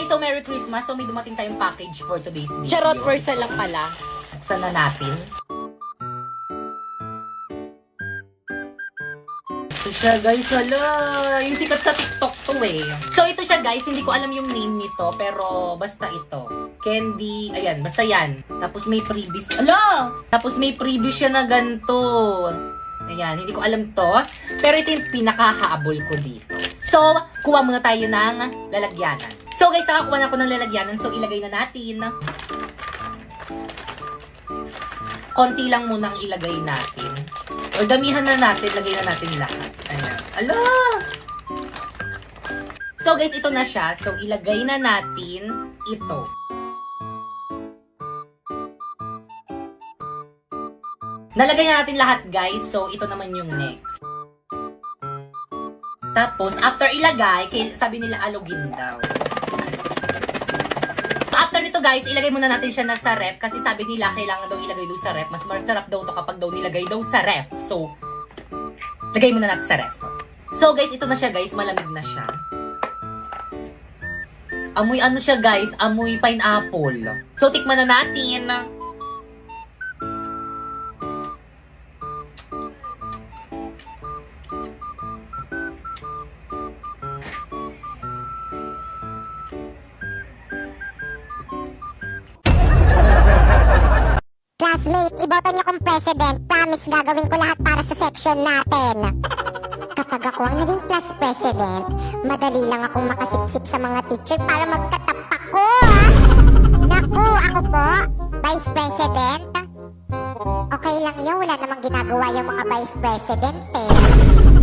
guys, so Merry Christmas. So may dumating tayong package for today's video. Charot, parcel lang pala. Buksan na natin. Ito siya guys, hala. Yung sikat sa TikTok to eh. So ito siya guys, hindi ko alam yung name nito, pero basta ito. Candy, ayan, basta yan. Tapos may freebies, ala! Tapos may freebies siya na ganito. Ayan, hindi ko alam to. Pero ito yung pinaka-haabol ko dito. So, kuha muna tayo ng lalagyanan. So guys, nakakuha na ako ng lalagyanan. So ilagay na natin. Konti lang muna ang ilagay natin. Or damihan na natin, lagay na natin lahat. Ayan. Ala! So guys, ito na siya. So ilagay na natin ito. Nalagay na natin lahat guys. So ito naman yung next. Tapos, after ilagay, sabi nila alugin daw. After nito guys, ilagay muna natin siya na sa ref. Kasi sabi nila, kailangan daw ilagay daw sa ref. Mas masarap daw to kapag daw nilagay daw sa ref. So, lagay muna natin sa ref. So guys, ito na siya guys. Malamig na siya. Amoy ano siya guys? Amoy pineapple. So, tikman na natin. Classmate, iboto niyo kong president. Promise gagawin ko lahat para sa section natin. Kapag ako ang naging class president, madali lang akong makasiksik sa mga teacher para magtatap ako. Naku, ako po, vice president. Okay lang yun, wala namang ginagawa yung mga vice president eh.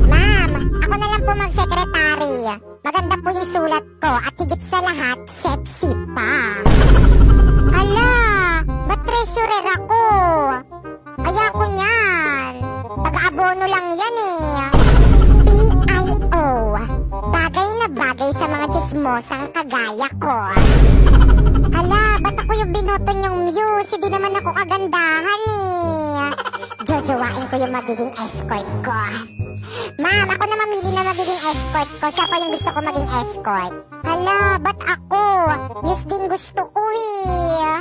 Ma'am, ako na lang po mag-secretary. Maganda po yung sulat ko at higit sa lahat, sexy pa. Ala, ba't treasurer ako? Ayoko niyan. Taga-abono lang yan eh. PIO. Bagay na bagay sa mga chismosang kagaya ko. Ala, ba't ako yung binoto niyong muse? Hindi naman ako kagandahan eh. Jojowain ko yung magiging escort ko. Ma'am, ako na mamili na magiging escort ko. Siya pa yung gusto ko maging escort. Hala, ba't ako? Muse din gusto ko eh.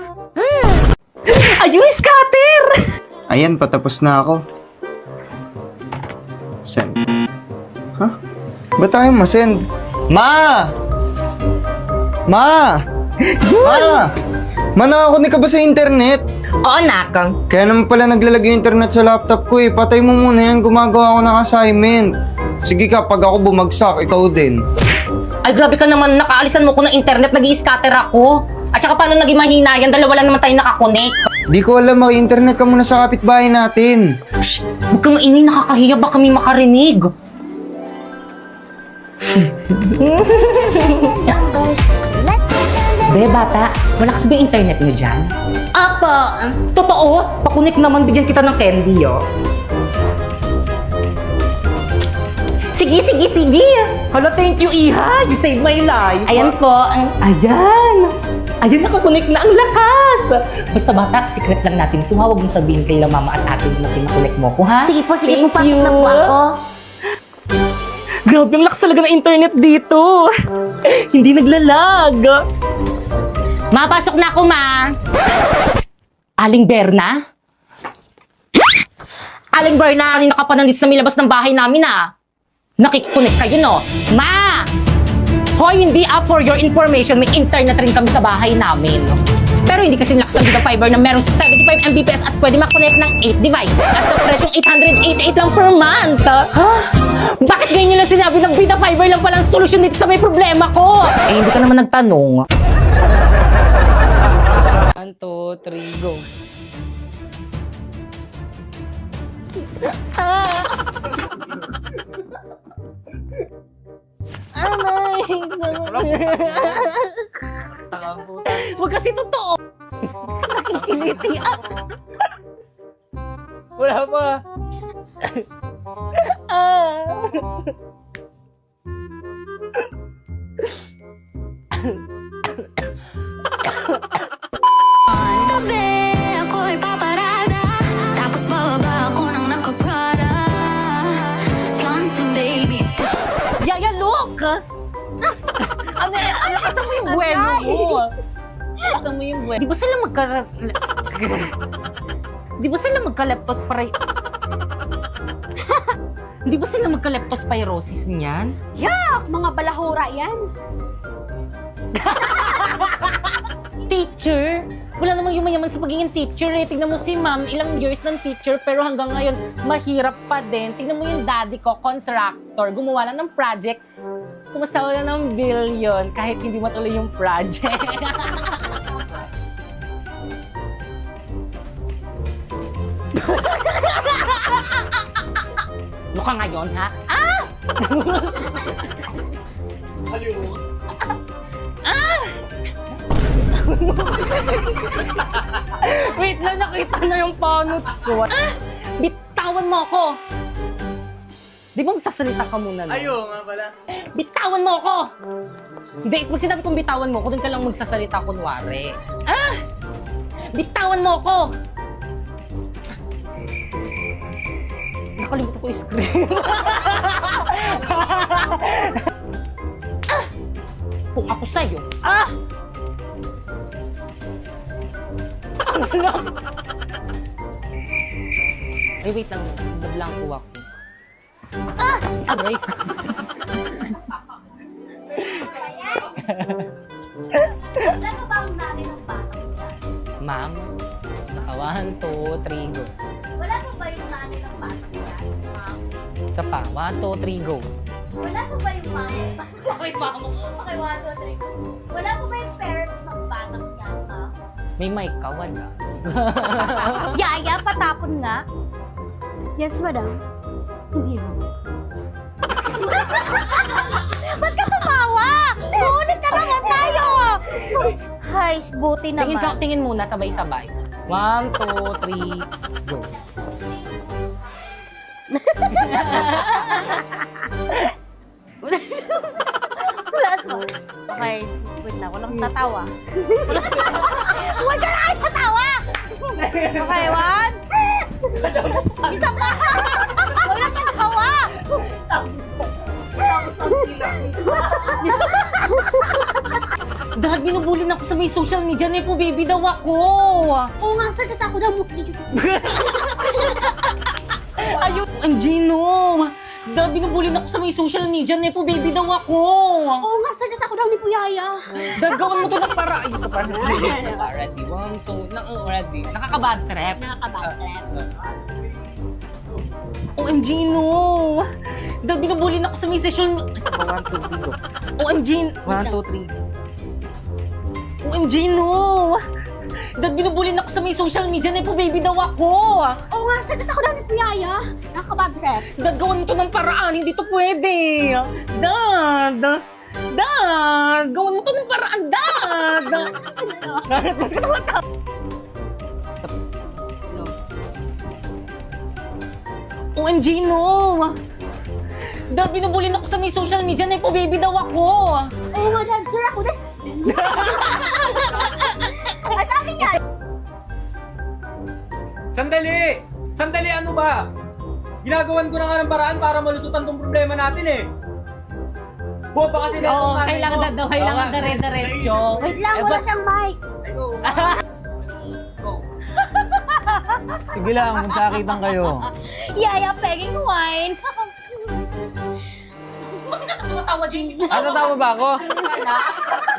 Ayun, scatter! Ayan, patapos na ako. Send. Ha? Ba't tayo masend? Ma! Ma! Ma! Ma, nakakunik ka ba sa internet? Oo, nakang. Kaya naman pala naglalagay yung internet sa laptop ko eh. Patay mo muna yan, gumagawa ako ng assignment. Sige ka, pag ako bumagsak, ikaw din. Ay, grabe ka naman. Nakaalisan mo ko ng internet. Nag-i-scatter ako. At saka paano naging mahina yan? Dalawa lang naman tayo nakakonect. Di ko alam, maki-internet ka muna sa kapitbahay natin. Shh! Huwag kang maingay. Nakakahiya. Baka may makarinig. Be, bata, malakas ba yung internet niyo dyan? Apa, totoo? Pakunik naman, bigyan kita ng candy, oh. Sige, sige, sige. Hala, thank you, Iha. You saved my life. Ayan po. Ayan. Ayan, nakakunik na ang lakas. Basta bata, secret lang natin ito. Huwag mong sabihin kay mama at ate mo na pinakunik mo ko, ha? Sige po, Thank pasok you. na po ako. Grabe, ang lakas talaga ng internet dito. Hindi naglalag. Mapasok na ako, ma. Aling Berna? Aling Berna, kanina ka pa nandito sa may labas ng bahay namin, ah. Nakikikunik kayo, no? Ma! Hoy, hindi up for your information. May internet rin kami sa bahay namin. Pero hindi kasi lakas ng Vita Fiber na merong 75 Mbps at pwede makonect ng 8 device. At sa presyong 888 lang per month. Ha? Bakit ganyan nyo lang sinabi ng Vita Fiber lang palang solusyon dito sa may problema ko? Eh, hindi ka naman nagtanong. 1, 2, 3, go. Huwag kasi totoo. Nakikiliti ah. Wala pa. Gabi, ako'y paparada. Tapos bababa ako ng naka-Prada. Flaunting, baby. Yaya, look! Ano kasama yung buwelo? mo. Bilisan mo yung buwan. Di ba sila Di ba sila Di ba sila magka-leptospirosis niyan? Yak! Mga balahura yan. Teacher? Wala namang yumayaman sa pagiging teacher eh. Tignan mo si ma'am, ilang years ng teacher pero hanggang ngayon mahirap pa din. Tignan mo yung daddy ko, contractor, gumawa lang ng project. Sumasawa na ng billion kahit hindi matuloy yung project. Mukha ngayon, ha? Ah! Wait na, nakita na yung panot ko. Ah! Bitawan mo ako! Di ba magsasalita ka muna? No? Ayo nga pala. Bitawan mo ako! Hindi, pag sinabi kong bitawan mo ako, doon ka lang magsasalita kunwari. Ah! Bitawan mo ako! Nakalimutan ko yung screen. Ah! Kung ako sa'yo, ah! Ay, wait lang. Nablanko ako. Ah! Aray ko. Alam mo ba ang nanay ng bata? Ma'am, naka 1, 2, 3, go. Wala mo ba yung nanay ng bata yan? Ma'am? Isa pa. 1, 2, 3, go. Wala mo ba yung mami? Okay, mama mo. Okay, 1, 2, 3. Wala mo ba yung parents ng batang yan, ha? May mic ka, wala. Yaya, patapon nga. Yes, madam. Hindi mo. Ba't ka tumawa? Ulit na naman tayo! Hay, buti naman. Tingin muna, sabay-sabay. 1, 2, 3, go. Plus mo. Okay, wait na. Walang tatawa. Huwag ka na kayo tatawa! Okay, 1. Isa pa! Huwag na tatawa! Dad, binubuli na ako sa may social media. Nepo baby daw ako. Oo nga, sir. Kasi ako daw Ayun, Angino. Dad, binubuli na ako sa may social media. Nepo baby daw ako. Oo nga, sir. Kasi ako daw ni Puyaya. Dad, gawan mo to ng para. Ay, isa pa. Ready, 1, 2. Ready. Nakaka-bad trip. Nakakabad-trap. OMG, no! Dad, binubuli na ako sa may session. Ay, isa pa, 1, 2, 3, go. OMG, 1, 2, 3. OMG, no! Dad, binubuli na ako sa may social media. Nepo baby daw ako. Oo nga, sir. Kasi ako daw ni Puyaya. Nakakabad-trap. Dad, gawan mo to ng paraan. Hindi to pwede. Dad! Dad! Gawan mo to ng paraan, Dad! Dad, ba't ka tumatawa? OMG, no! Dad, binubuli na ako sa may social media. Nepo baby daw ako. Oo nga, Dad. Sir, ako din. Ay, sa akin yan. Sandali! Sandali, ano ba? Ginagawan ko na nga ng paraan para malusutan tong problema natin eh. Buwa pa kasi na itong nanay kailangan mo. Dad daw. Kailangan Oo nga. dire-diretso. Wait lang, wala siyang mic. Ay, oo. So, Sige lang, magsakitan kayo. Yaya, pegging wine. Ba't ka tumatawa, Jamie? Tatawa ba ako?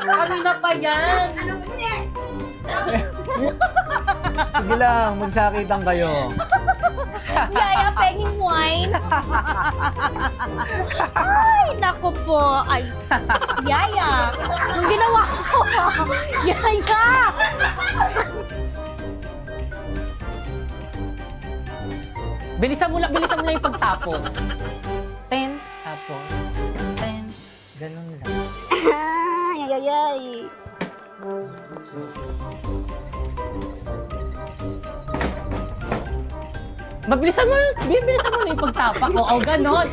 Kanina pa yan. Sige lang, magsakitan kayo. Yaya, pegging wine. Ay, naku po. Ay, Yaya. Ang ginawa ko. Yaya. Bilisan mo lang yung pagtapon. 10, tapos 10, ganun lang. Ay, ay, ay. Bilisan mo lang yung pagtapak ko. O, ganon.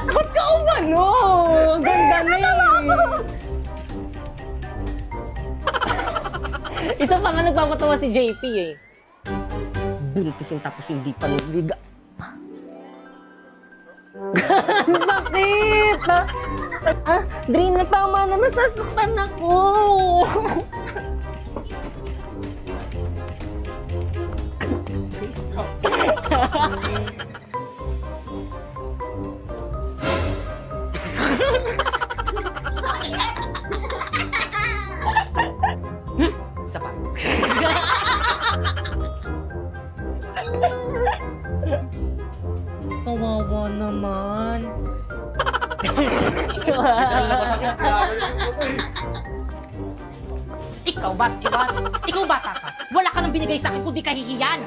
Ba't ka umano? Ang ganda na Ito pa nga nagpapatawa si JP eh. Buntisin tapos hindi pa niliga. Sakit! Drina, tama na. Masasaktan ako. Isa pa. Kawawa naman. Ikaw bata ka. Wala ka nang binigay sa akin kundi kahihiyan.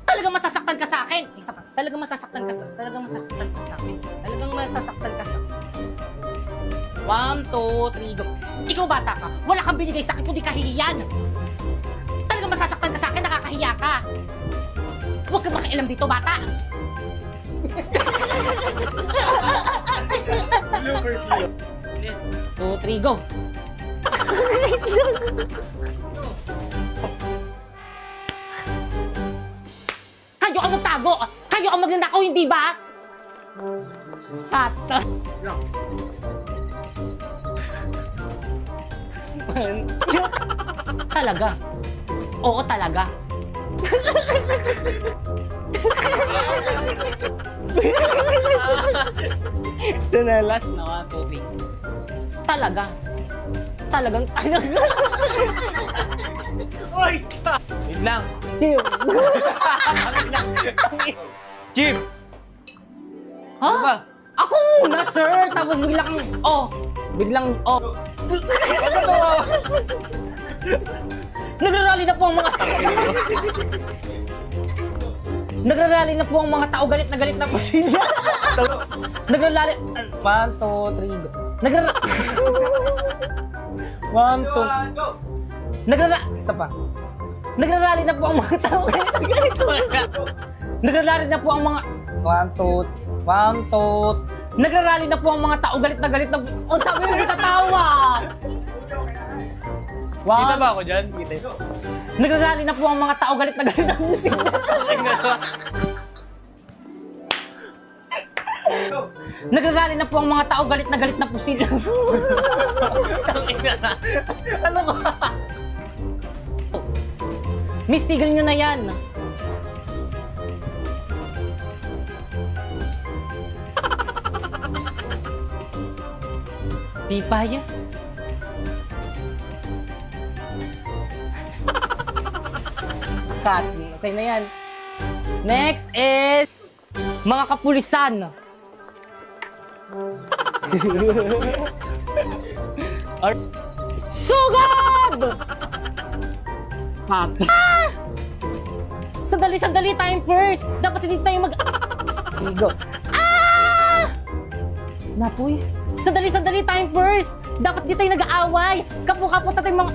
Talagang masasaktan ka sa akin. Isa pa. Talagang masasaktan ka sa akin. Talagang masasaktan ka sa 1, 2, 3, go. Ikaw bata ka. Wala kang binigay sa akin kundi kahihiyan. Talagang masasaktan ka sa akin. Nakakahiya ka. Huwag ka makialam dito, bata. Bloopers yun. 2, 3, go. Kayo ang magtago! Kayo ang magnanakaw, hindi ba? Kat. Talaga. Oo, talaga. Ito na, last na. 1, 2, 3. Talaga. Talagang talaga. Oy, stop! Wait lang. Chill. Chip! Ha? Ano ba? Ako muna, sir! Tapos biglang, nagrarally na po ang mga nagrarally na po ang mga tao, galit na po sila. Nagrarally, 1, 2, 3, go. 1, 2, isa pa. Nagrarally na po ang mga tao, galit nagrarally na po ang mga 1, 2, nagrarally na po ang mga tao, galit na po. O, sabi mo, hindi katawa! Kita ba ako dyan? Kita ito. Nagrarally na po ang mga tao, galit na po sila. Nagrarally na po ang mga tao, galit na po sila. Ano ka? Miss, tigil nyo na yan. Pipaya? Cut. Okay na yan. Next is mga kapulisan. Sugod! Cut. Sandali, time first. Dapat hindi tayo Igo. Napoy. Sandali, time first. Dapat di tayo nag-aaway. Kapo-kapo tayo mga